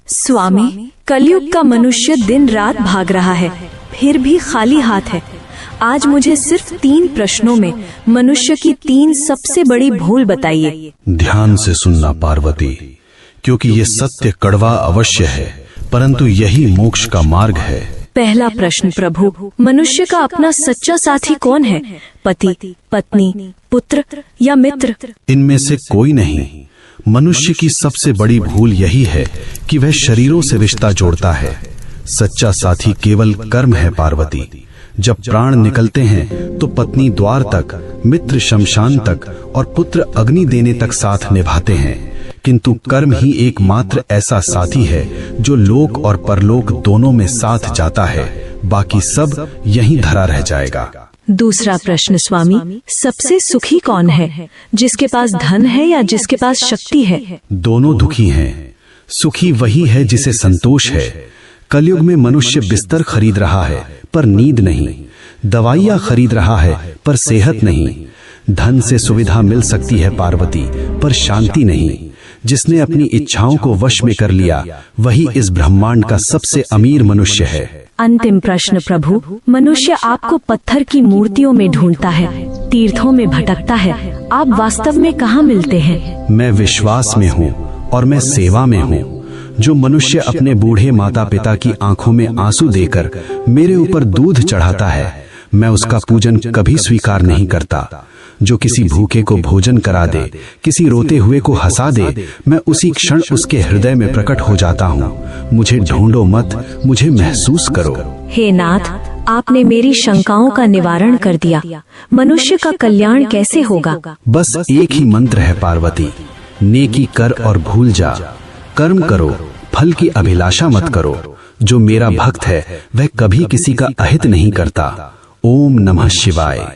स्वामी, कलयुग का मनुष्य दिन रात भाग रहा है, फिर भी खाली हाथ है। आज मुझे सिर्फ 3 प्रश्नों में मनुष्य की 3 सबसे बड़ी भूल बताइए। ध्यान से सुनना पार्वती, क्योंकि ये सत्य कड़वा अवश्य है, परंतु यही मोक्ष का मार्ग है। पहला प्रश्न प्रभु, मनुष्य का अपना सच्चा साथी कौन है? पति, पत्नी, पुत्र या मित्र? इनमें से कोई नहीं। मनुष्य की सबसे बड़ी भूल यही है कि वह शरीरों से रिश्ता जोड़ता है। सच्चा साथी केवल कर्म है पार्वती। जब प्राण निकलते हैं तो पत्नी द्वार तक, मित्र शमशान तक और पुत्र अग्नि देने तक साथ निभाते हैं, किंतु कर्म ही एकमात्र ऐसा साथी है जो लोक और परलोक दोनों में साथ जाता है। बाकी सब यहीं धरा रह जाएगा। दूसरा प्रश्न स्वामी, सबसे सुखी कौन है? जिसके पास धन है या जिसके पास शक्ति है? दोनों दुखी हैं। सुखी वही है जिसे संतोष है। कलयुग में मनुष्य बिस्तर खरीद रहा है पर नींद नहीं, दवाइयाँ खरीद रहा है पर सेहत नहीं। धन से सुविधा मिल सकती है पार्वती, पर शांति नहीं। जिसने अपनी इच्छाओं को वश में कर लिया वही इस ब्रह्मांड का सबसे अमीर मनुष्य है। अंतिम प्रश्न प्रभु, मनुष्य आपको पत्थर की मूर्तियों में ढूंढता है, तीर्थों में भटकता है, आप वास्तव में कहाँ मिलते हैं? मैं विश्वास में हूँ और मैं सेवा में हूँ। जो मनुष्य अपने बूढ़े माता पिता की आंखों में आंसू देकर मेरे ऊपर दूध चढ़ाता है, मैं उसका पूजन कभी स्वीकार नहीं करता। जो किसी भूखे को भोजन करा दे, किसी रोते हुए को हंसा दे, मैं उसी क्षण उसके हृदय में प्रकट हो जाता हूँ। मुझे ढूंढो मत, मुझे महसूस करो। हे नाथ, आपने मेरी शंकाओं का निवारण कर दिया। मनुष्य का कल्याण कैसे होगा? बस एक ही मंत्र है पार्वती, नेकी कर और भूल जा। कर्म करो, फल की अभिलाषा मत करो। जो मेरा भक्त है वह कभी किसी का अहित नहीं करता। ओम नमः शिवाय।